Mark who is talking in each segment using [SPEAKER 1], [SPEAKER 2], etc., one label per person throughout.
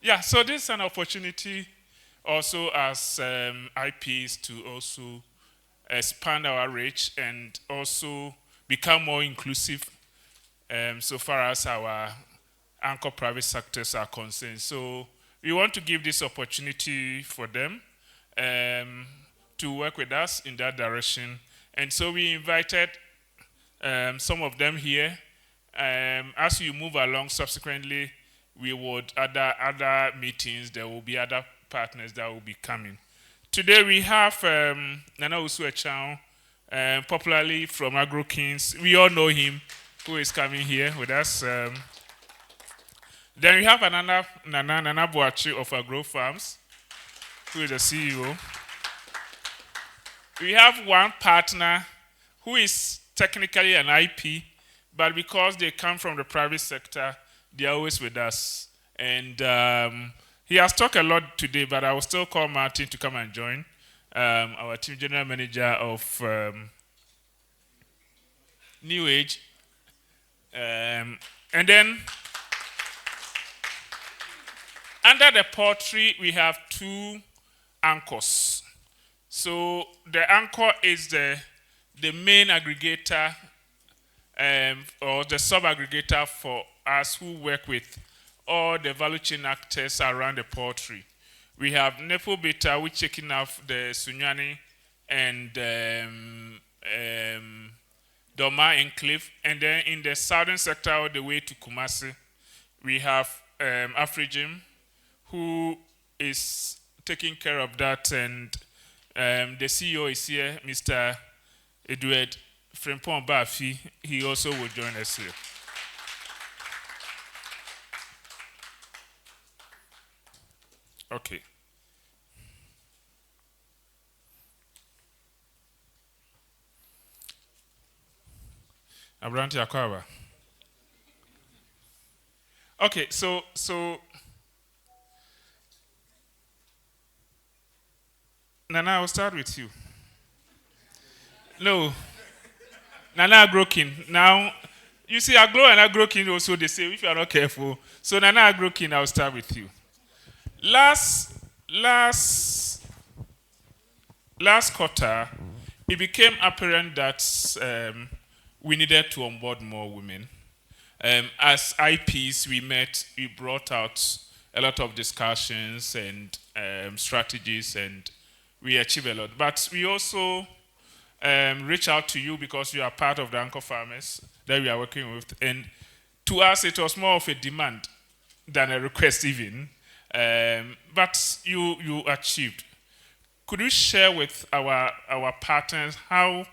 [SPEAKER 1] Yeah, so this is an opportunity also as IPs to also expand our reach and also become more inclusive so far as our anchor private sectors are concerned. So we want to give this opportunity for them um, to work with us in that direction. And so we invited some of them here. As you move along subsequently, we would other meetings. There will be other partners that will be coming. Today we have Nana Usuechao, popularly from Agro Kings. We all know him, who is coming here with us. Then we have another Nana Boachi of Agro Farms, who is the CEO. We have one partner who is technically an IP, but because they come from the private sector, they are always with us. And he has talked a lot today, but I will still call Martin to come and join, our team general manager of New Age. And then under the poultry, we have two anchors. So the anchor is the main aggregator or the sub-aggregator for us who work with all the value chain actors around the poultry. We have Nepo Beta, which taking off the Sunyani and Doma Enclave. And then in the southern sector, all the way to Kumasi, we have Afrigim, who is taking care of that. And the CEO is here, Mr. Edward Frimpong Bafi. He also will join us here. Okay. Abranti Akwawa. Okay, so Nana, I'll start with you. No, Nana Agrokin. Now, you see, Agro and Agrokin also the same if you are not careful. So Nana Agrokin, I'll start with you. Last quarter, it became apparent that we needed to onboard more women. As IPs, we met, we brought out a lot of discussions and strategies, and we achieved a lot. But we also reach out to you because you are part of the anchor farmers that we are working with. And to us, it was more of a demand than a request even. But you achieved. Could you share with our partners how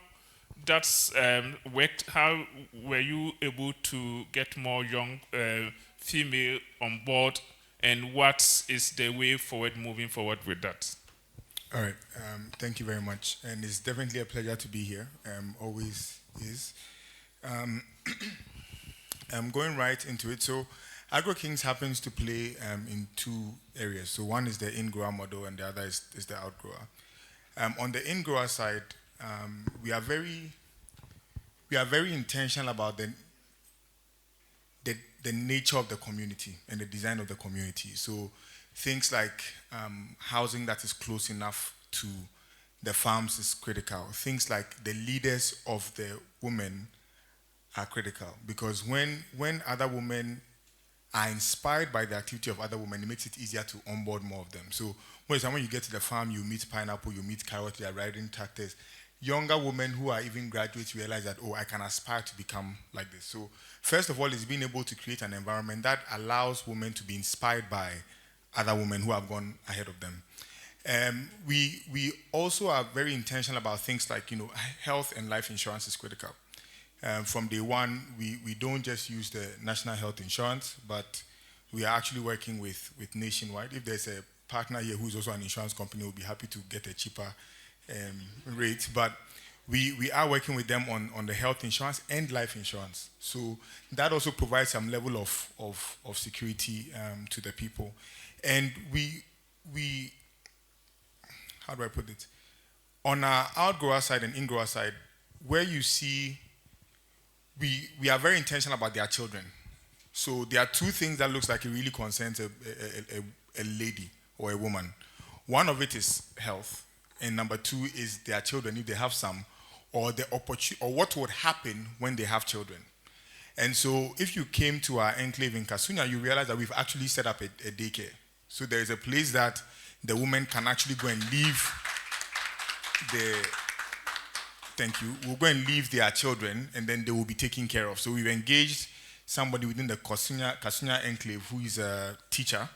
[SPEAKER 1] that's worked? How were you able to get more young female on board? And what is the way forward, moving forward with that?
[SPEAKER 2] All right. Thank you very much. And it's definitely a pleasure to be here. Always is. Um, I'm going right into it. So, Agro Kings happens to play in two areas. So, one is the in-grower model, and the other is the outgrower. On the in-grower side, we are very intentional about the nature of the community and the design of the community. So things like housing that is close enough to the farms is critical. Things like the leaders of the women are critical because when other women are inspired by the activity of other women, it makes it easier to onboard more of them. So when you get to the farm, you meet pineapple, you meet carrot, they are riding tractors. Younger women who are even graduates realize that, oh, I can aspire to become like this. So first of all, is being able to create an environment that allows women to be inspired by other women who have gone ahead of them. We also are very intentional about things like, health and life insurance is critical. From day one, we don't just use the national health insurance, but we are actually working with Nationwide. If there's a partner here who's also an insurance company, we'll be happy to get a cheaper rate. But we are working with them on the health insurance and life insurance. So that also provides some level of security to the people. And we how do I put it? On our outgrower side and ingrower side, where you see we are very intentional about their children. So there are two things that looks like it really concerns a lady or a woman. One of it is health, and number two is their children, if they have some, or the opportunity, or what would happen when they have children. And so if you came to our enclave in Kasunya, you realize that we've actually set up a daycare. So there is a place that the women can actually go and leave the, thank you, will go and leave their children, and then they will be taken care of. So we've engaged somebody within the Kasunya enclave who is a teacher,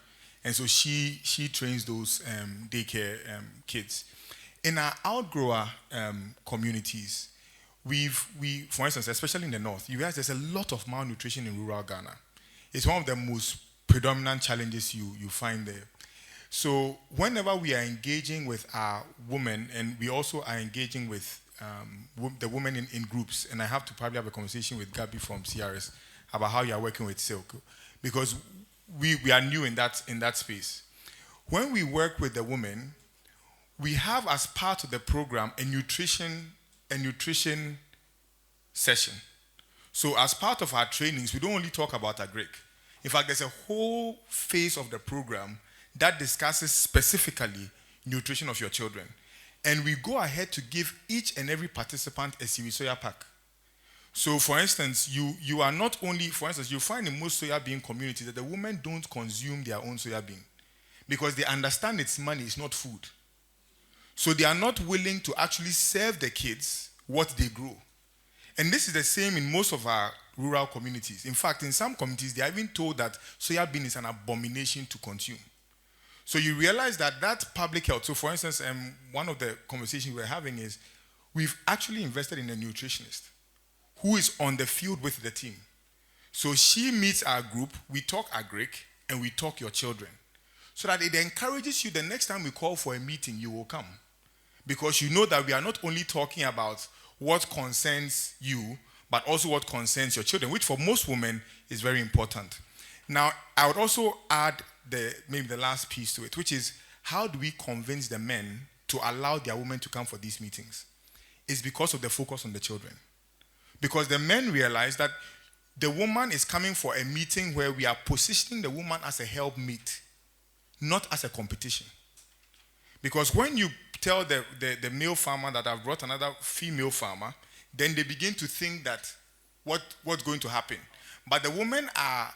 [SPEAKER 2] and so she trains those daycare kids. In our outgrower communities, we, for instance, especially in the north, you realize there's a lot of malnutrition in rural Ghana. It's one of the most predominant challenges you find there. So whenever we are engaging with our women, and we also are engaging with the women in groups, and I have to probably have a conversation with Gabby from CRS about how you are working with Silk, because we are new in that space. When we work with the women, we have as part of the program a nutrition session. So as part of our trainings, we don't only talk about agric. In fact, there's a whole phase of the program that discusses specifically nutrition of your children. And we go ahead to give each and every participant a series soya pack. So for instance, you are not only, for instance, you find in most soya bean communities that the women don't consume their own soya bean because they understand it's money, it's not food. So they are not willing to actually serve the kids what they grow. And this is the same in most of our rural communities. In fact, in some communities, they are even told that soya bean is an abomination to consume. So you realize that public health. So for instance, one of the conversations we're having is we've actually invested in a nutritionist who is on the field with the team. So she meets our group, we talk agric, and we talk your children. So that it encourages you the next time we call for a meeting, you will come. Because you know that we are not only talking about what concerns you, but also what concerns your children, which for most women is very important. Now, I would also add maybe the last piece to it, which is how do we convince the men to allow their women to come for these meetings? It's because of the focus on the children. Because the men realize that the woman is coming for a meeting where we are positioning the woman as a helpmate, not as a competition. Because when you tell the male farmer that I've brought another female farmer, then they begin to think that what's going to happen. But the women are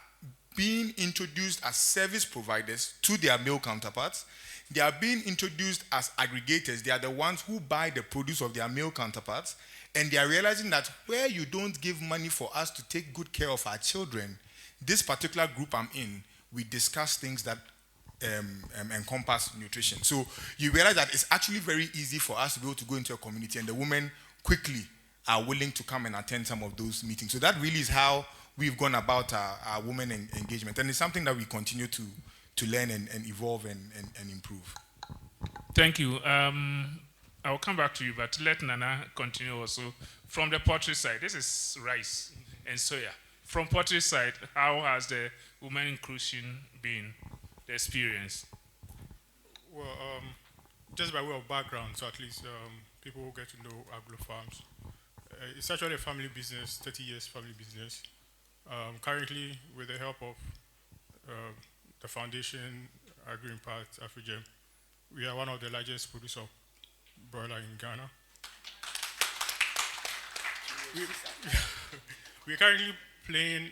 [SPEAKER 2] being introduced as service providers to their male counterparts. They are being introduced as aggregators. They are the ones who buy the produce of their male counterparts. And they are realizing that where you don't give money for us to take good care of our children, this particular group I'm in, we discuss things that encompass nutrition. So you realize that it's actually very easy for us to be able to go into a community, and the women quickly are willing to come and attend some of those meetings. So that really is how we've gone about our women engagement. And it's something that we continue to learn and evolve and improve.
[SPEAKER 1] Thank you. I'll come back to you, but let Nana continue also. From the poultry side, this is rice and soya. From poultry side, how has the women inclusion been, the experience?
[SPEAKER 3] Well, just by way of background, so at least people will get to know Agro Farms. It's actually a family business, 30 years family business. Currently, with the help of the foundation, Agri-Impact, Afrigem, we are one of the largest producers of broiler in Ghana. We are currently playing,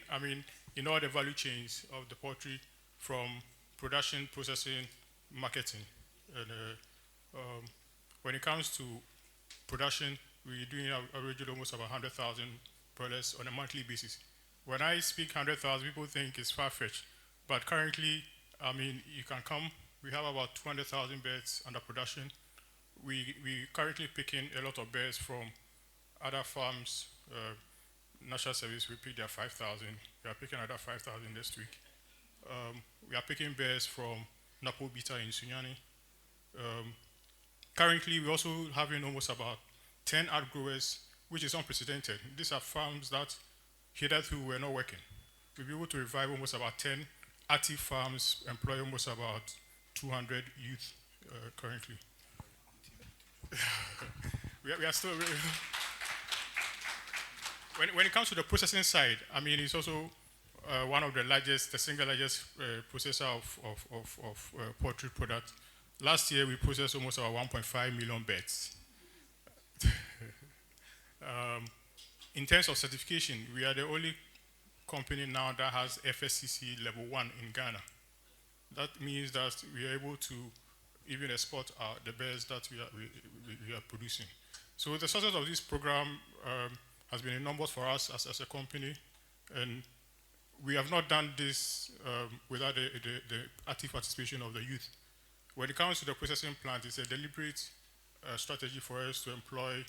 [SPEAKER 3] in all the value chains of the poultry, from production, processing, marketing. And when it comes to production, we're doing average almost about 100,000 broilers on a monthly basis. When I speak 100,000, people think it's far-fetched. But currently, you can come. We have about 200,000 birds under production. We currently picking a lot of birds from other farms. National Service, we picked their 5,000. We are picking another 5,000 this week. We are picking birds from Napo Bita in Sunyani. Currently, we're also having almost about 10 outgrowers, which is unprecedented. These are farms that hitherto were not working. We'll be able to revive almost about 10 active farms, employ almost about 200 youth currently. we are still... When it comes to the processing side, it's also one of the largest, the single largest processor of poultry products. Last year, we processed almost about 1.5 million birds. In terms of certification, we are the only company now that has FSCC level 1 in Ghana. That means that we are able to even export the birds that we are producing. So the success of this program has been in numbers for us as a company, and we have not done this without the active participation of the youth. When it comes to the processing plant, it's a deliberate strategy for us to employ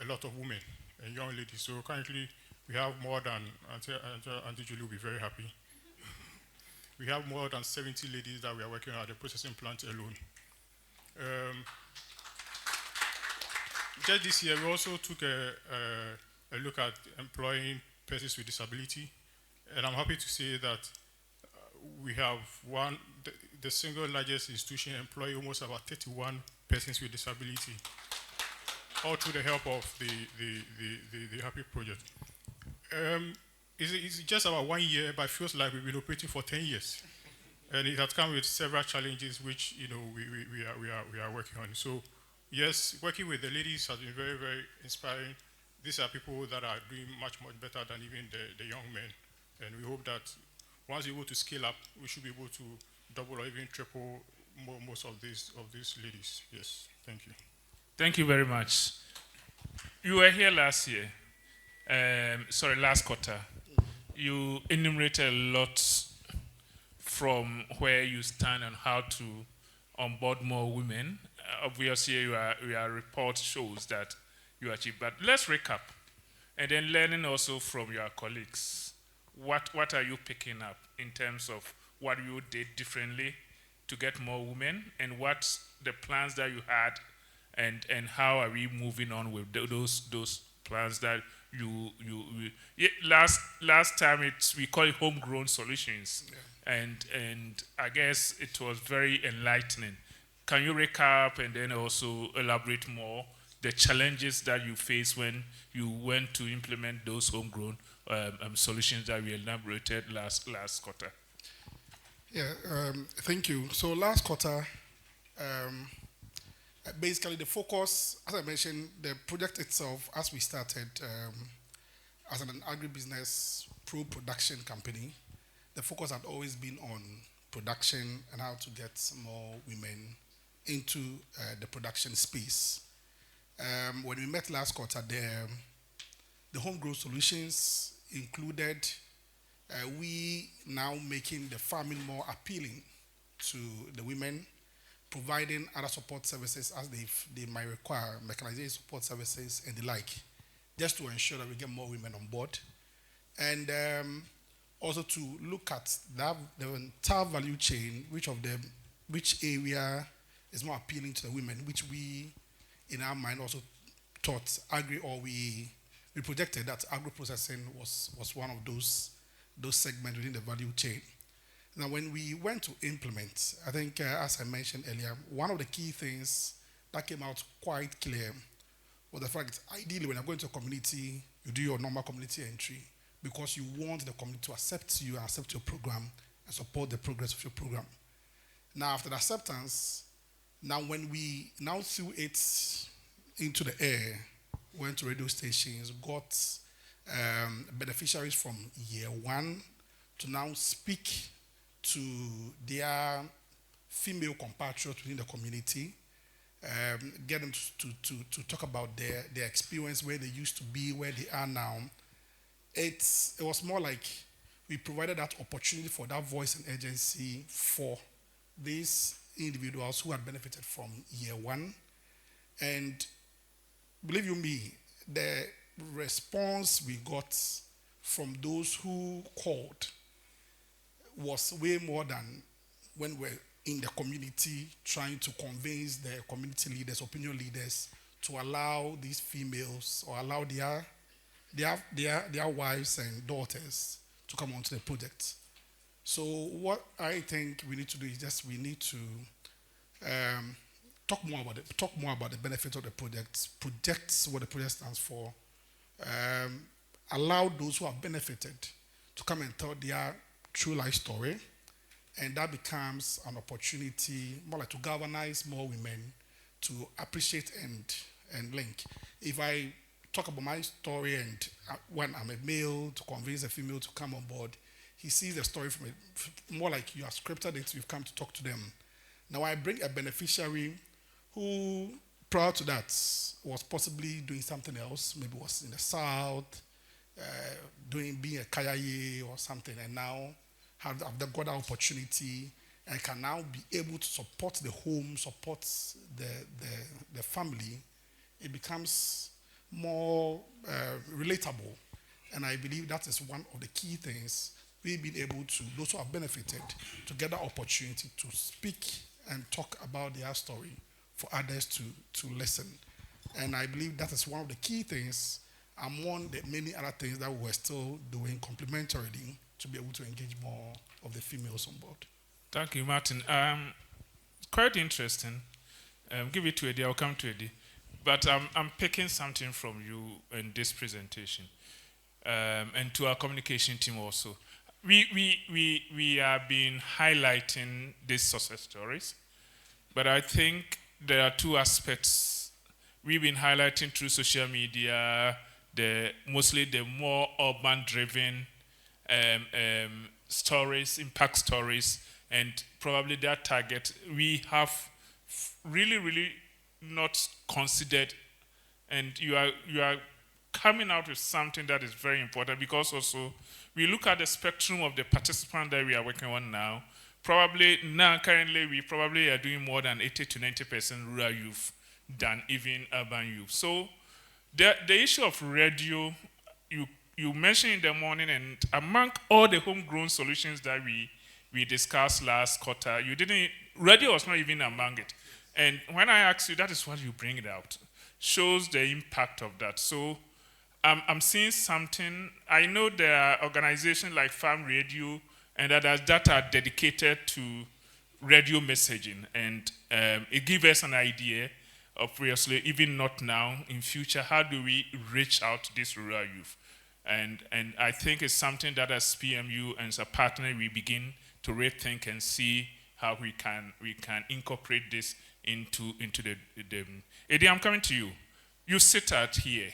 [SPEAKER 3] a lot of women and young ladies. So currently, we have more than, Auntie Julie will be very happy. We have more than 70 ladies that we are working at the processing plant alone. Just this year, we also took a look at employing persons with disability, and I'm happy to say that we have the single largest institution employing almost about 31 persons with disability, all through the help of the Happy Project. It's just about 1 year, but it feels like we've been operating for 10 years. And it has come with several challenges which we are working on. So yes, working with the ladies has been very, very inspiring. These are people that are doing much better than even the young men. And we hope that once we're able to scale up, we should be able to double or even triple most of these ladies. Yes, thank you.
[SPEAKER 1] Thank you very much. You were here last year. Last quarter. You enumerated a lot from where you stand and how to onboard more women. Obviously, your report shows that you achieved. But let's recap. And then learning also from your colleagues. What are you picking up in terms of what you did differently to get more women, and what's the plans that you had, and how are we moving on with those plans that last time we call it homegrown solutions, yeah. and I guess it was very enlightening. Can you recap and then also elaborate more the challenges that you faced when you went to implement those homegrown solutions that we elaborated last quarter?
[SPEAKER 4] Yeah, thank you. So last quarter, basically the focus, as I mentioned, the project itself, as we started as an agribusiness pro-production company, the focus had always been on production and how to get more women into the production space. When we met last quarter, the homegrown solutions included we now making the farming more appealing to the women, providing other support services as they might require, mechanization support services and the like, just to ensure that we get more women on board. And also to look at the entire value chain, which area is more appealing to the women, which we, in our mind, also thought we projected that agro-processing was one of those segments within the value chain. Now, when we went to implement, I think, as I mentioned earlier, one of the key things that came out quite clear was the fact that ideally, when you're going to a community, you do your normal community entry because you want the community to accept you and accept your program and support the progress of your program. Now, after the acceptance, now when we now threw it into the air, went to radio stations, got beneficiaries from year one to now speak to their female compatriots within the community, get them to talk about their experience, where they used to be, where they are now. It was more like we provided that opportunity for that voice and agency for these individuals who had benefited from year one. And believe you me, the response we got from those who called was way more than when we're in the community trying to convince the community leaders, opinion leaders, to allow these females or allow their wives and daughters to come onto the project. So what I think we need to do is we need to talk more about the benefits of the project, project what the project stands for, allow those who have benefited to come and tell their true life story, and that becomes an opportunity more like to galvanize more women to appreciate and link. If I talk about my story and when I'm a male to convince a female to come on board, he sees the story from more like you are scripted it, you've come to talk to them. Now I bring a beneficiary who prior to that was possibly doing something else, maybe was in the south, being a kayaye or something, and now have got that opportunity and can now be able to support the home, support the family. It becomes more relatable, and I believe that is one of the key things we've been able to, those who have benefited, to get that opportunity to speak and talk about their story for others to listen. And I believe that is one of the key things among the many other things that we're still doing complementarily to be able to engage more of the females on board.
[SPEAKER 1] Thank you, Martin. Quite interesting. Give it to Eddie. I'll come to Eddie. But I'm picking something from you in this presentation, and to our communication team also. We have been highlighting these success stories, but I think there are two aspects we've been highlighting through social media, mostly the more urban-driven stories, impact stories, and probably that target we have really not considered, and you are coming out with something that is very important, because also we look at the spectrum of the participants that we are working on now. Currently we probably are doing more than 80 to 90% rural youth than even urban youth. So the issue of radio, you mentioned in the morning, and among all the homegrown solutions that we discussed last quarter, radio was not even among it. And when I asked you, that is what you bring it out. Shows the impact of that. So I'm seeing something. I know there are organizations like Farm Radio and others that are dedicated to radio messaging. And it gives us an idea, obviously, even not now, in future, how do we reach out to this rural youth? And I think it's something that as PMU and as a partner, we begin to rethink and see how we can incorporate this into the Eddie, I'm coming to you. You sit at here.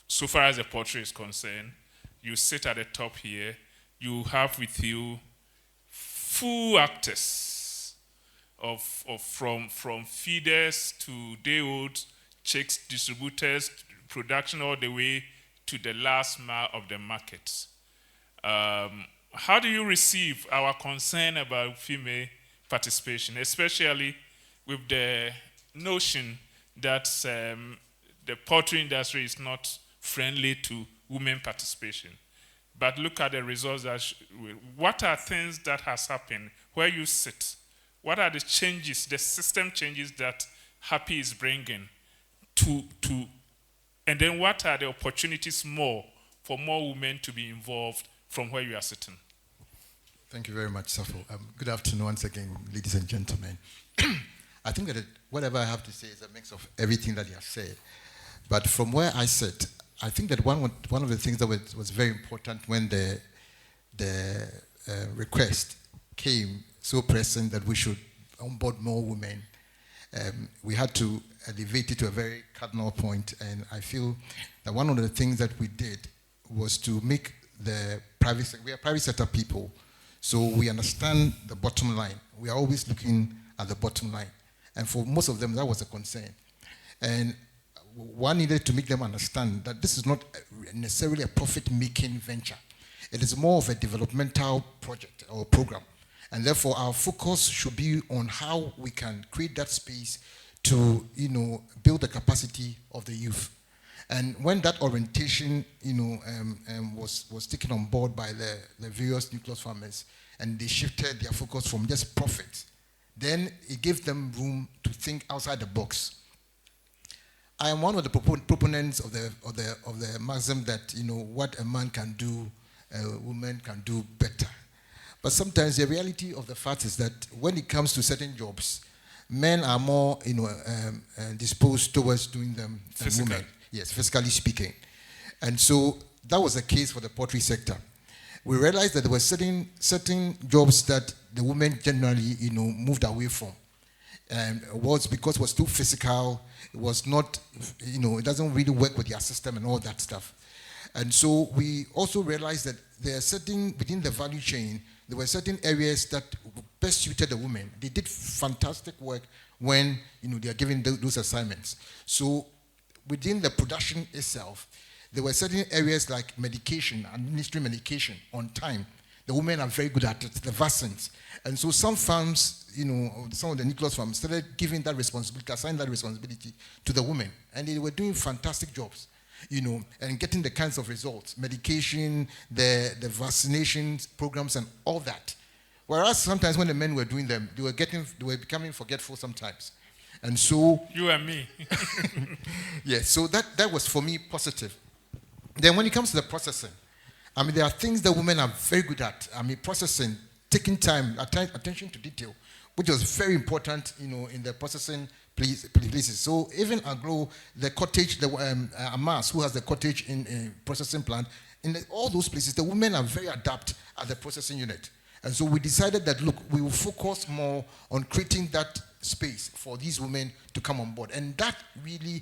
[SPEAKER 1] So far as the portrait is concerned, you sit at the top here. You have with you full actors from feeders to day-old chicks, distributors, production, all the way to the last mile of the markets. How do you receive our concern about female participation, especially with the notion that the poultry industry is not friendly to women participation? But look at the results. What are things that has happened where you sit? What are the changes, the system changes that Happy is bringing and then what are the opportunities for more women to be involved from where you are sitting?
[SPEAKER 5] Thank you very much, Safo. Good afternoon once again, ladies and gentlemen. I think that whatever I have to say is a mix of everything that you have said. But from where I sit, I think that one of the things that was very important when the request came so pressing that we should onboard more women, we had to elevate it to a very cardinal point. And I feel that one of the things that we did was to make we are private sector people, so we understand the bottom line. We are always looking at the bottom line. And for most of them, that was a concern. And one needed to make them understand that this is not necessarily a profit-making venture. It is more of a developmental project or program. And therefore, our focus should be on how we can create that space to, build the capacity of the youth. And when that orientation, was taken on board by the various nucleus farmers, and they shifted their focus from just profit, then it gave them room to think outside the box. I am one of the proponents of the maxim that what a man can do, a woman can do better. But sometimes the reality of the fact is that when it comes to certain jobs, men are more disposed towards doing them than women. Yes, physically speaking. And so that was the case for the poultry sector. we realized that there were certain jobs that the women generally, moved away from. Was because it was too physical. It was not, it doesn't really work with their system and all that stuff. And so we also realized that there are certain, within the value chain, there were certain areas that best suited the women. They did fantastic work when, they are given those assignments. So within the production itself, there were certain areas like medication, administering medication on time. The women are very good at it, the vaccines. And so some farms, some of the nucleus farms started giving that responsibility, assigning that responsibility to the women. And they were doing fantastic jobs, and getting the kinds of results, medication, the vaccination programs and all that. Whereas sometimes when the men were doing them, they were becoming forgetful sometimes. And so...
[SPEAKER 1] You and me.
[SPEAKER 5] Yes, so that was for me positive. Then when it comes to the processing, there are things that women are very good at. Processing, taking time, attention to detail, which was very important, in the processing places. So even Agro, the cottage, Amas, who has the cottage in processing plant, in all those places, the women are very adept at the processing unit. And so we decided that, look, we will focus more on creating that space for these women to come on board. And that really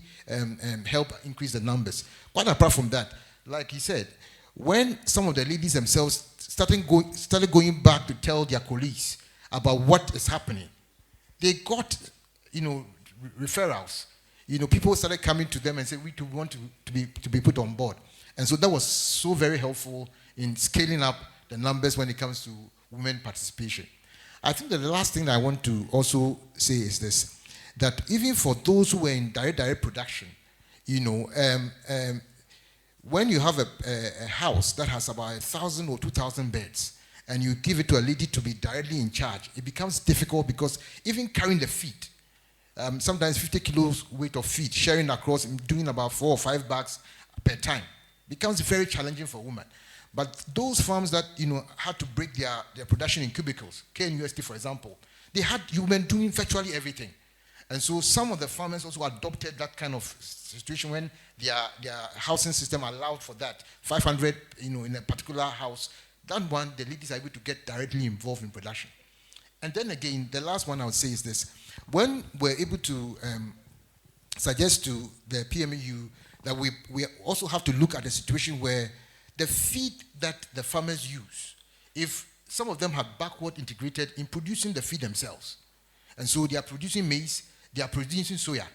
[SPEAKER 5] helped increase the numbers. Quite apart from that, like he said, when some of the ladies themselves started going back to tell their colleagues about what is happening, they got, referrals. People started coming to them and said, we want to be put on board. And so that was so very helpful in scaling up the numbers when it comes to women participation. I think that the last thing that I want to also say is this, that even for those who were in direct production, when you have a house that has about 1,000 or 2,000 beds, and you give it to a lady to be directly in charge, it becomes difficult because even carrying the feed, sometimes 50 kilos weight of feed, sharing across, doing about 4 or 5 bags per time, becomes very challenging for women. But those farms that had to break their production in cubicles, KNUST for example, they had women doing virtually everything. And so some of the farmers also adopted that kind of situation when their housing system allowed for that. 500, in a particular house. That one, the ladies are able to get directly involved in production. And then again, the last one I would say is this. When we're able to suggest to the PMU that we also have to look at a situation where the feed that the farmers use, if some of them have backward integrated in producing the feed themselves, and so they are producing maize, they are producing soya,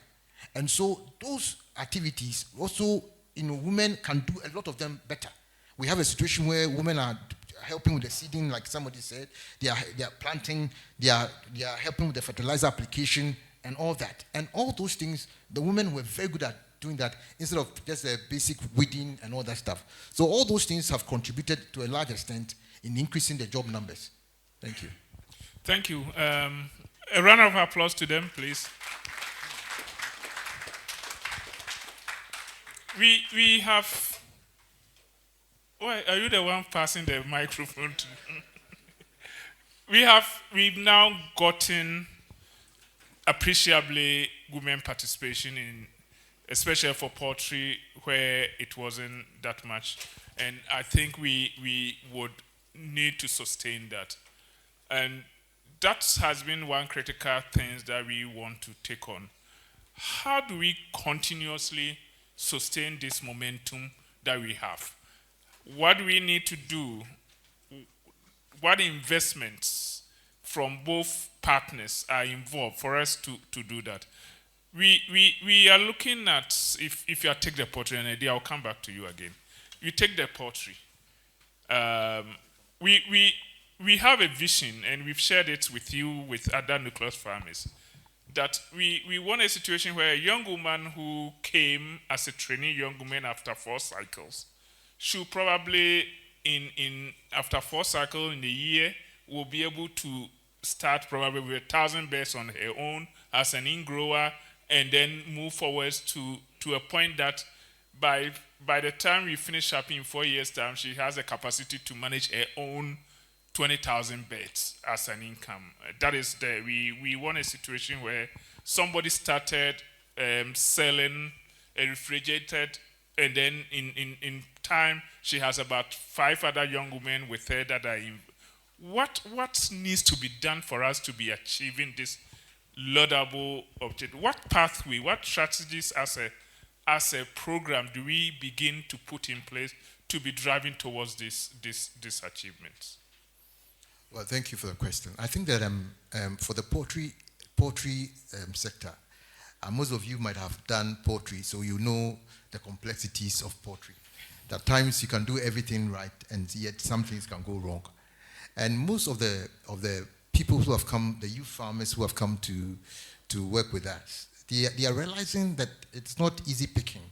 [SPEAKER 5] and so those activities also, women can do a lot of them better. We have a situation where women are helping with the seeding, like somebody said, they are planting, they are helping with the fertilizer application and all that. And all those things, the women were very good at doing that instead of just the basic weeding and all that stuff. So all those things have contributed to a large extent in increasing the job numbers. Thank you.
[SPEAKER 1] Thank you. A round of applause to them, please. We have... Why are you the one passing the microphone to? We've now gotten appreciably women participation in, especially for poultry where it wasn't that much, and I think we would need to sustain that, and that has been one critical thing that we want to take on. How do we continuously sustain this momentum that we have? What do we need to do? What investments from both partners are involved for us to do that? We are looking at, if you take the poultry, and I'll come back to you again. You take the poultry. We have a vision, and we've shared it with you, with other nucleus farmers, that we want a situation where a young woman who came as a trainee young woman after 4 cycles should probably, after 4 cycles in a year, will be able to start probably with 1,000 birds on her own as an in-grower, and then move forwards to a point that by the time we finish up in 4 years' time, she has a capacity to manage her own 20,000 birds as an income. That is we want a situation where somebody started selling a refrigerated And then in time, she has about 5 other young women with her that are in. What needs to be done for us to be achieving this laudable objective? What pathway, what strategies as a program do we begin to put in place to be driving towards this achievements?
[SPEAKER 5] Well, thank you for the question. I think that for the poultry sector, most of you might have done poultry, so you know the complexities of poultry. At times you can do everything right, and yet some things can go wrong. And most of the people who have come, the youth farmers who have come to work with us, they are realizing that it's not easy picking.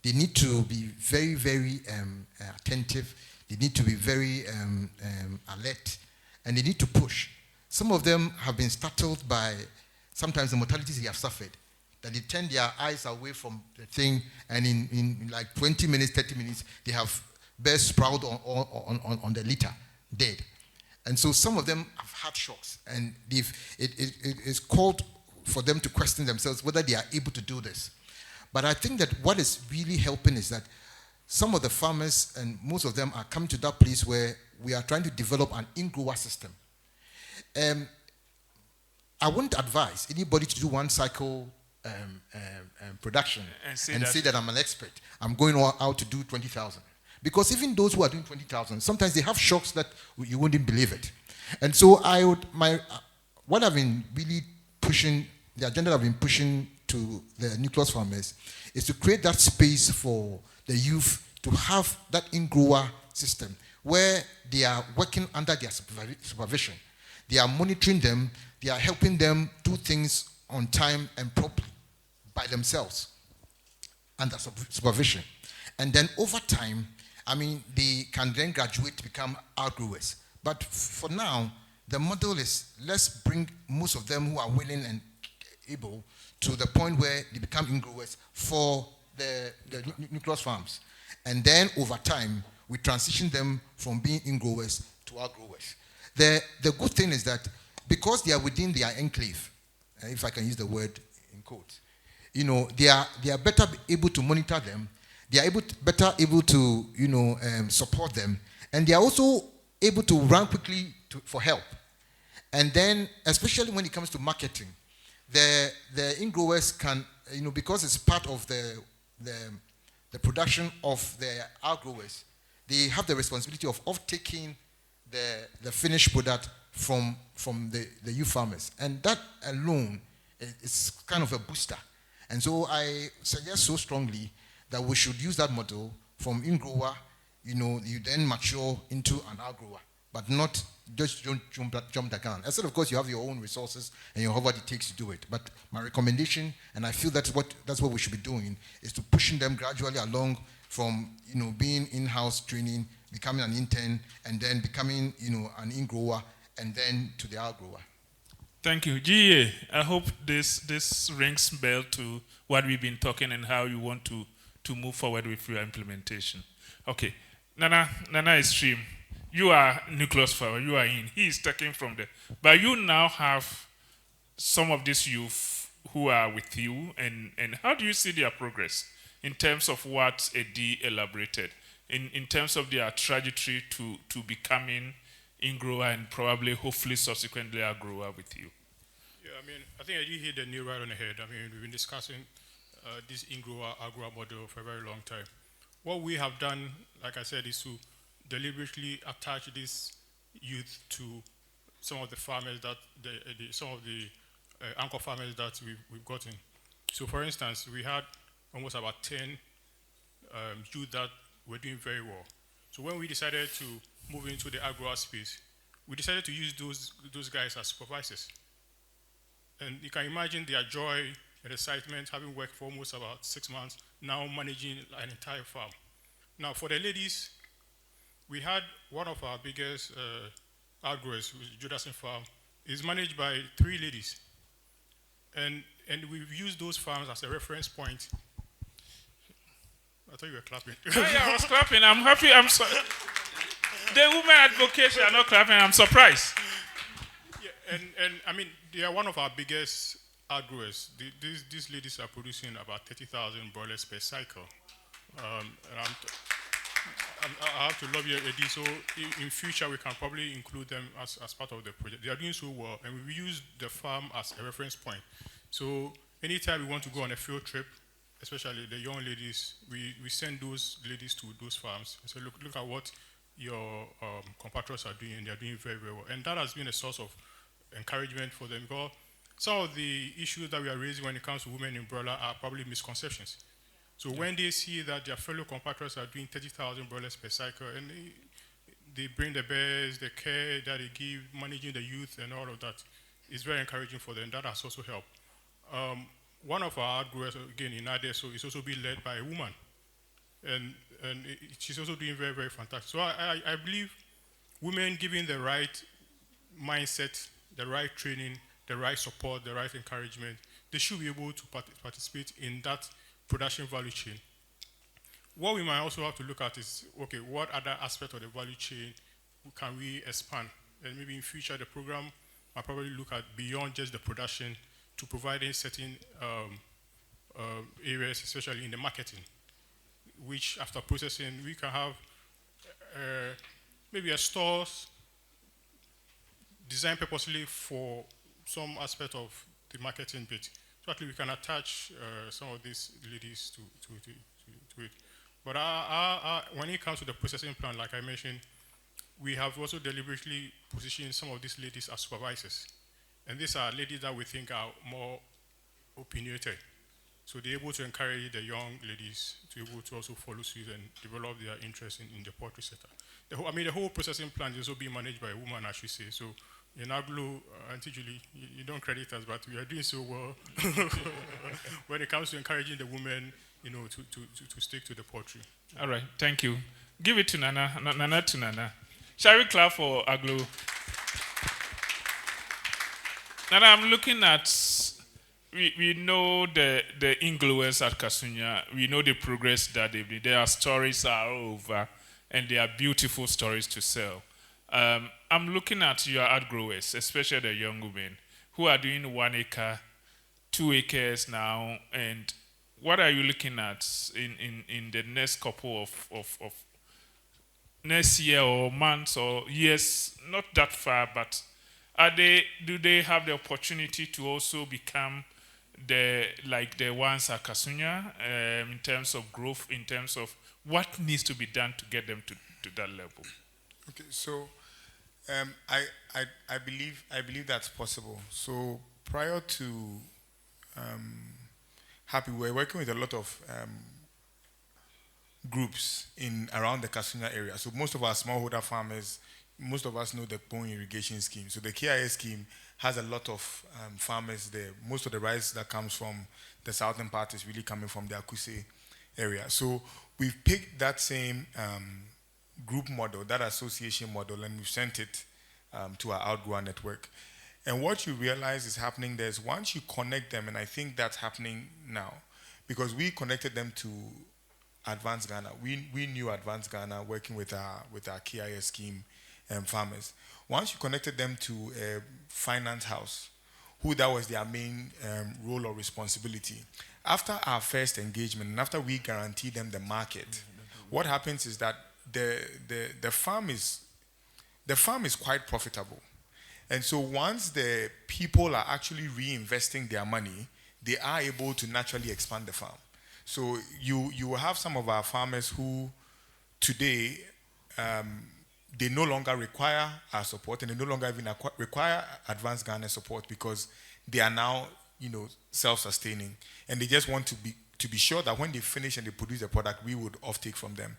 [SPEAKER 5] They need to be very, very attentive. They need to be very alert, and they need to push. Some of them have been startled by sometimes the mortalities they have suffered, that they turn their eyes away from the thing, and in like 20 minutes, 30 minutes, they have birds sprout on the litter, dead. And so some of them have had shocks, and it is called for them to question themselves whether they are able to do this. But I think that what is really helping is that some of the farmers, and most of them, are coming to that place where we are trying to develop an in-grower system. I wouldn't advise anybody to do one cycle production and say that I'm an expert. I'm going out to do 20,000. Because even those who are doing 20,000, sometimes they have shocks that you wouldn't believe it. And so what I've been really pushing, the agenda I've been pushing to the nucleus farmers, is to create that space for the youth to have that in-grower system where they are working under their supervision. They are monitoring them, they are helping them do things on time and properly by themselves under supervision. And then over time, they can then graduate to become outgrowers. But for now, the model is let's bring most of them who are willing and able to the point where they become ingrowers for the nucleus farms. And then over time, we transition them from being ingrowers to outgrowers. The good thing is that because they are within their enclave, if I can use the word in quotes, they are better able to monitor them. They are better able to support them, and they are also able to run quickly for help. And then, especially when it comes to marketing, the ingrowers can, because it's part of the production of the outgrowers, they have the responsibility of taking the finished product from the youth farmers, and that alone is kind of a booster. And so I suggest so strongly that we should use that model from in-grower, you then mature into an outgrower, but not just jump the gun. Instead, of course, you have your own resources and you have what it takes to do it. But my recommendation, and I feel that's what we should be doing, is to pushing them gradually along from being in-house training, becoming an intern, and then becoming an in-grower, and then to the outgrower.
[SPEAKER 1] Thank you. GA, I hope this rings bell to what we've been talking and how you want to move forward with your implementation. Okay. Nana Extreme, you are nucleus farmer, you are in. He is taking from there. But you now have some of these youth who are with you, and how do you see their progress in terms of what Eddie elaborated, in terms of their trajectory to becoming in-grower and probably, hopefully, subsequently outgrower with you?
[SPEAKER 3] Yeah, I think Eddie hit the nail right on the head. We've been discussing this in-grower, outgrower model for a very long time. What we have done, like I said, is to deliberately attach this youth to some of the farmers that some of the anchor farmers that we've gotten. So, for instance, we had almost about 10 youth that were doing very well. So, when we decided to move into the agro space, we decided to use those guys as supervisors. And you can imagine their joy and excitement, having worked for almost about 6 months, now managing an entire farm. Now, for the ladies, we had one of our biggest outgrowers, Judasson Farm, is managed by 3 ladies. And we've used those farms as a reference point. I thought you were clapping.
[SPEAKER 1] Yeah, I was clapping. I'm happy. I'm sorry. The women advocates are not clapping. I'm surprised.
[SPEAKER 3] Yeah, and they are one of our biggest outgrowers. These ladies are producing about 30,000 broilers per cycle. And I have to lobby AD, so in future we can probably include them as part of the project. They are doing so well, and we use the farm as a reference point. So anytime we want to go on a field trip, especially the young ladies, we send those ladies to those farms and say, look at what your compatriots are doing, and they are doing very, very well. And that has been a source of encouragement for them, because some of the issues that we are raising when it comes to women in broiler are probably misconceptions. So when they see that their fellow compatriots are doing 30,000 broilers per cycle, and they bring the bears, the care that they give, managing the youth and all of that, it's very encouraging for them. That has also helped. One of our outgrowers, again, in IDSO, is also being led by a woman. And she's also doing very, very fantastic. So I believe women given the right mindset, the right training, the right support, the right encouragement, they should be able to participate in that production value chain. What we might also have to look at is, okay, what other aspect of the value chain can we expand? And maybe in future, the program might probably look at beyond just the production to providing certain areas, especially in the marketing, which after processing, we can have maybe a stores designed purposely for some aspect of the marketing bit. So actually we can attach some of these ladies to it. But when it comes to the processing plan, like I mentioned, we have also deliberately positioned some of these ladies as supervisors. And these are ladies that we think are more opinionated. So they're able to encourage the young ladies to be able to also follow suit and develop their interest in the poultry sector. The whole processing plant is also being managed by a woman, I should say. So in Aglo, Auntie Julie, you don't credit us, but we are doing so well when it comes to encouraging the women, to stick to the poultry.
[SPEAKER 1] All right, thank you. Give it to Nana. Nana to Nana. Shall we clap for Aglo? Nana, I'm looking at, we know the Ingloers at Kasunya. We know the progress that they've done. Their stories are all over, and they are beautiful stories to sell. I'm looking at your outgrowers, especially the young women, who are doing 1 acre, 2 acres now, and what are you looking at in the next couple of next year or months or years? Not that far, but do they have the opportunity to also become the ones at Kasunya in terms of growth, in terms of what needs to be done to get them to that level?
[SPEAKER 2] Okay, so I believe that's possible. So prior to Happy, we're working with a lot of groups around the Kasunya area. So most of our smallholder farmers, most of us know the Bone Irrigation Scheme. So the KIS scheme has a lot of farmers there. Most of the rice that comes from the southern part is really coming from the Akuse area. So we've picked that same group model, that association model, and we've sent it to our outgrower network. And what you realize is happening there is once you connect them, and I think that's happening now, because we connected them to Advanced Ghana. We knew Advanced Ghana working with our KIS scheme farmers. Once you connected them to a finance house, who that was their main role or responsibility. After our first engagement, and after we guarantee them the market, what happens is that the farm is quite profitable. And so once the people are actually reinvesting their money, they are able to naturally expand the farm. So you will have some of our farmers who today they no longer require our support, and they no longer even require Advanced Ghana support because they are now self-sustaining, and they just want to be sure that when they finish and they produce the product, we would offtake from them.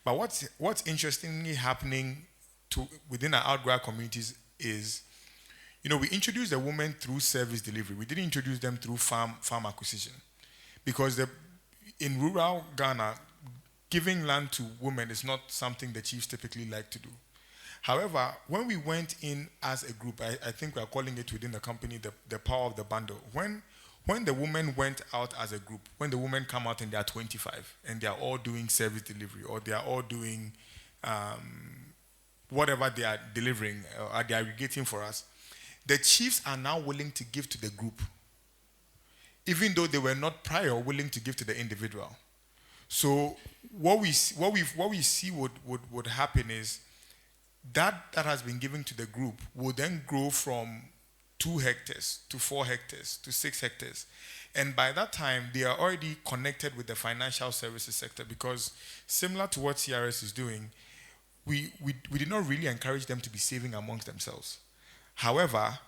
[SPEAKER 2] But what's interestingly happening within our outgrower communities is, we introduced the women through service delivery. We didn't introduce them through farm acquisition, because in rural Ghana, giving land to women is not something the chiefs typically like to do. However, when we went in as a group, I think we are calling it within the company the power of the bundle. When the women went out as a group, when the women come out and they are 25 and they are all doing service delivery, or they are all doing whatever they are delivering or they are aggregating for us, the chiefs are now willing to give to the group, even though they were not prior willing to give to the individual. So what we see would happen is that has been given to the group will then grow from 2 hectares to 4 hectares to 6 hectares. And by that time, they are already connected with the financial services sector, because similar to what CRS is doing, we did not really encourage them to be saving amongst themselves. However,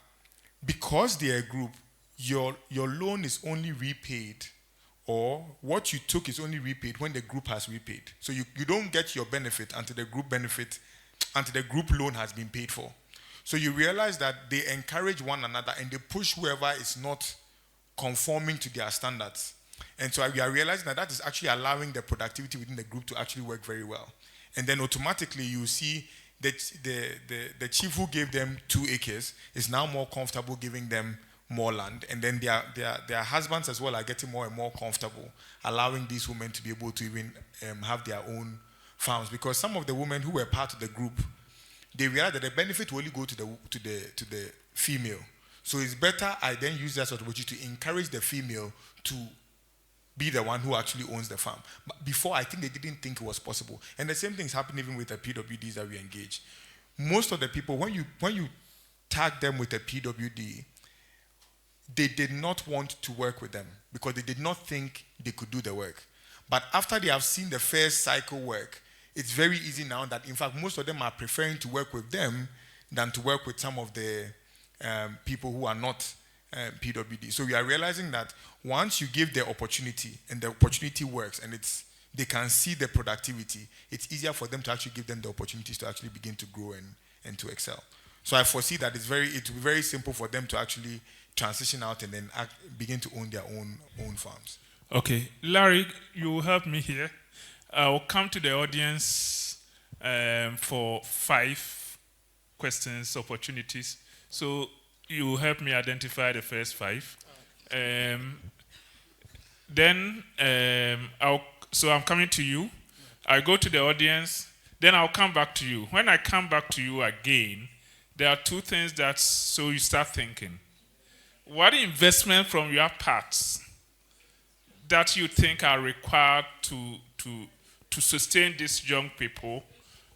[SPEAKER 2] because they are a group, your loan is only repaid, or what you took is only repaid when the group has repaid. So you don't get your benefit until the group loan has been paid for. So you realize that they encourage one another and they push whoever is not conforming to their standards. And so we are realizing that is actually allowing the productivity within the group to actually work very well. And then automatically you see that the chief who gave them 2 acres is now more comfortable giving them more land. And then their husbands as well are getting more and more comfortable, allowing these women to be able to even have their own farms. Because some of the women who were part of the group, they realized that the benefit will only go to the female. So it's better I then use that opportunity to encourage the female to be the one who actually owns the farm. But before, I think they didn't think it was possible. And the same things happen even with the PWDs that we engage. Most of the people, when you tag them with a PWD, they did not want to work with them because they did not think they could do the work. But after they have seen the first cycle work, it's very easy now that, in fact, most of them are preferring to work with them than to work with some of the people who are not PWD. So we are realizing that once you give the opportunity and the opportunity works and they can see the productivity, it's easier for them to actually give them the opportunities to actually begin to grow and to excel. So I foresee that it will be very simple for them to actually transition out and then begin to own their own farms.
[SPEAKER 1] Okay, Larry, you will help me here. I'll come to the audience for 5 questions, opportunities. So you will help me identify the first 5. Then I'm coming to you. I go to the audience. Then I'll come back to you. When I come back to you again, there are 2 things so you start thinking. What investment from your parts that you think are required to sustain these young people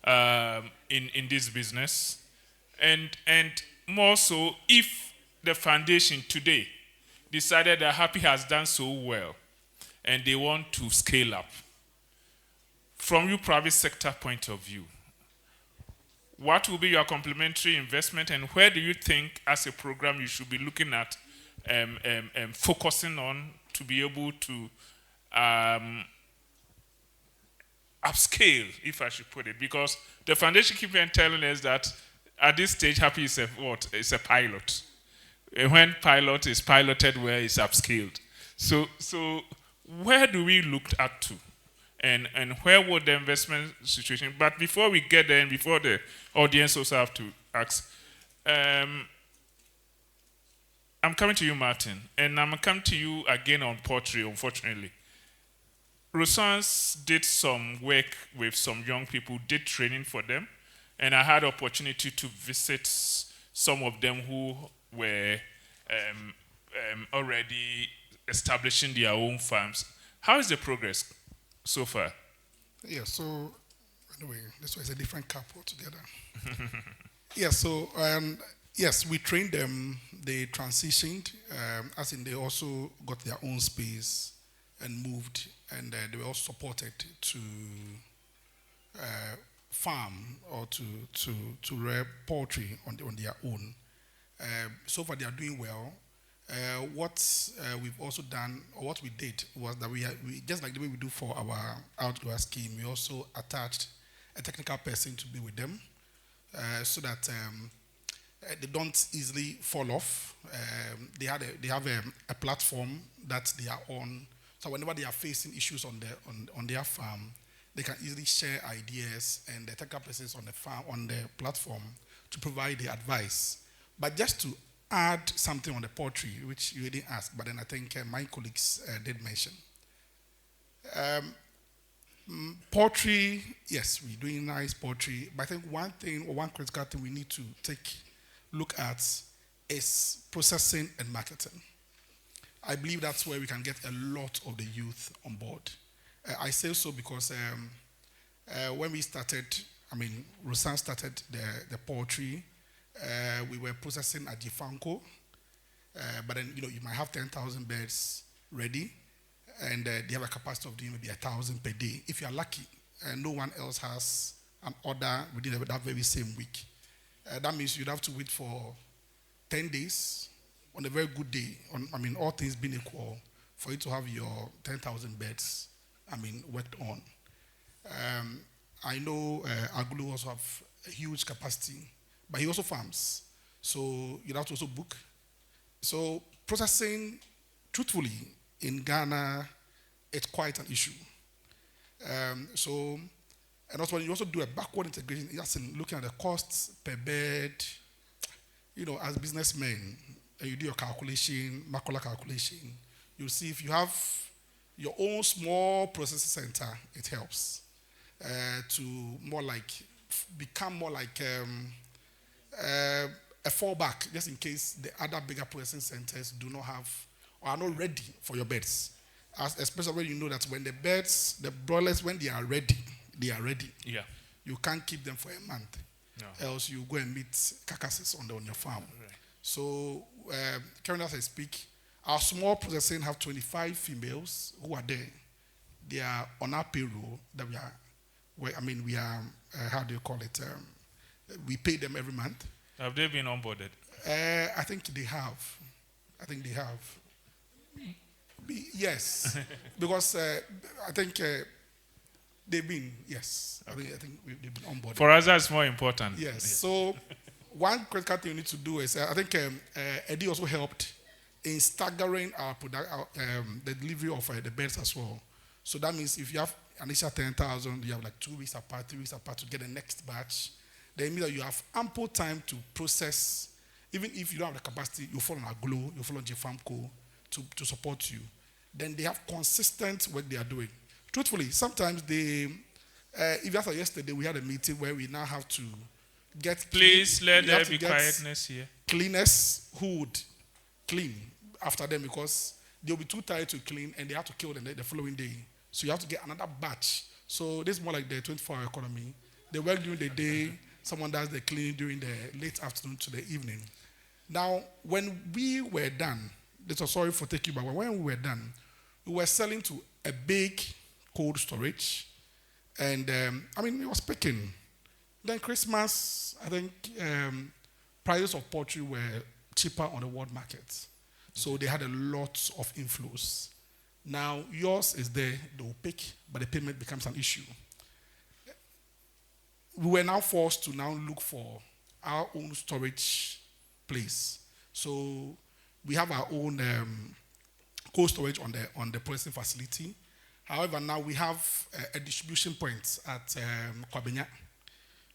[SPEAKER 1] in this business? And more so, if the foundation today decided that Happy has done so well and they want to scale up, from your private sector point of view, what will be your complementary investment, and where do you think as a program you should be looking at focusing on to be able to upscale, if I should put it? Because the foundation keeps telling us that at this stage, Happy is a pilot. When pilot is piloted, where is upscaled. So where do we look at to? And where would the investment situation? But before we get there, and before the audience also have to ask, I'm coming to you, Martin, and I'm coming to you again on poultry, unfortunately. Rosans did some work with some young people, did training for them, and I had opportunity to visit some of them who were already establishing their own farms. How is the progress so far?
[SPEAKER 4] Yeah, so anyway, this was a different cup altogether. Yeah, so yes, we trained them. They transitioned, as in they also got their own space and moved, and they were also supported to farm or to rear poultry on their own. So far, they are doing well. What we've also done, or what we did, was that we just like the way we do for our outgrower scheme, we also attached a technical person to be with them, so that they don't easily fall off. They have a platform that they are on, so whenever they are facing issues on their farm, they can easily share ideas, and the technical person is on the platform to provide the advice. But just to add something on the poultry, which you didn't ask, but then I think my colleagues did mention. Poultry, yes, we're doing nice poultry, but I think one critical thing we need to look at is processing and marketing. I believe that's where we can get a lot of the youth on board. I say so because when we started, Rosan started the poultry. We were processing at Jifanco, but then you might have 10,000 birds ready, and they have a capacity of doing maybe 1,000 per day. If you are lucky, and no one else has an order within that very same week, that means you'd have to wait for 10 days on a very good day. All things being equal, for you to have your 10,000 beds, worked on. I know Agulu also have a huge capacity, but he also farms. So you have to also book. So processing, truthfully, in Ghana, it's quite an issue. And also when you also do a backward integration, just in looking at the costs per bed, as businessmen, and you do your calculation, macro calculation, you'll see if you have your own small processing center, it helps to become more like a fallback, just in case the other bigger processing centers do not have or are not ready for your beds. Especially when you know that when the broilers, when they are ready, they are ready.
[SPEAKER 1] Yeah.
[SPEAKER 4] You can't keep them for a month. No. Else you go and meet carcasses on your farm. Right. So, currently as I speak, our small processing have 25 females who are there. They are on our payroll that we are, how do you call it? We pay them every month.
[SPEAKER 1] Have they been onboarded?
[SPEAKER 4] I think they have. Yes. Because I think they've been, yes. Okay. I think they've been onboarded.
[SPEAKER 1] For us, that's more important.
[SPEAKER 4] Yes. Yeah. So, one critical thing you need to do is, I think Eddie also helped in staggering the delivery of the beds as well. So that means if you have initial 10,000, you have like 2 weeks apart, 3 weeks apart to get the next batch. Then means that you have ample time to process. Even if you don't have the capacity, you fall on Aglo, you fall on JFAMCO to support you. Then they have consistent work they are doing. Truthfully, sometimes if after yesterday we had a meeting where we now have to get.
[SPEAKER 1] Please let there be quietness here.
[SPEAKER 4] Cleaners who would clean after them because they'll be too tired to clean and they have to kill them the following day. So you have to get another batch. So this is more like the 24-hour economy. They work during the day, someone does the cleaning during the late afternoon to the evening. Now, when we were done, sorry for taking you back, when we were done, we were selling to a big cold storage. And, it was picking. Then Christmas, I think prices of poultry were cheaper on the world market. So they had a lot of inflows. Now, yours is there, they will pick, but the payment becomes an issue. We were now forced to now look for our own storage place. So we have our own cold storage on the processing facility. However, now we have a distribution point at Kwabenya,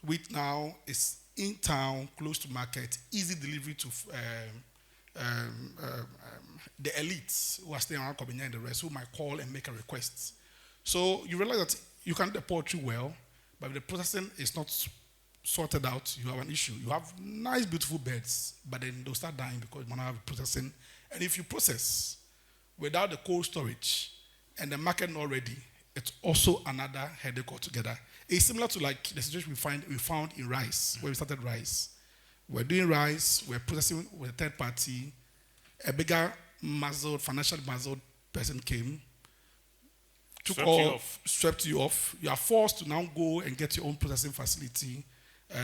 [SPEAKER 4] which now is in town, close to market, easy delivery to the elites who are staying around Kwabenya and the rest, who might call and make a request. So you realize that you can do the poultry well, but if the processing is not sorted out, you have an issue. You have nice, beautiful beds, but then they'll start dying because you don't have processing. And if you process without the cold storage and the market not ready, it's also another headache altogether. It's similar to like the situation we found in rice, where we started rice. We're doing rice, we're processing with a third party. A bigger financial muzzled person came, swept you off. You are forced to now go and get your own processing facility,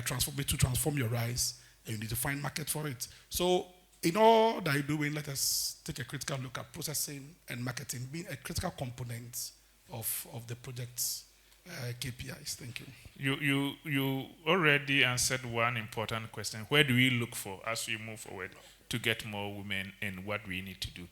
[SPEAKER 4] transform your rice, and you need to find market for it. So in all that you're doing, let us take a critical look at processing and marketing being a critical component of the project's KPIs. Thank you.
[SPEAKER 1] You already answered one important question. Where do we look for as we move forward to get more women and what we need to do?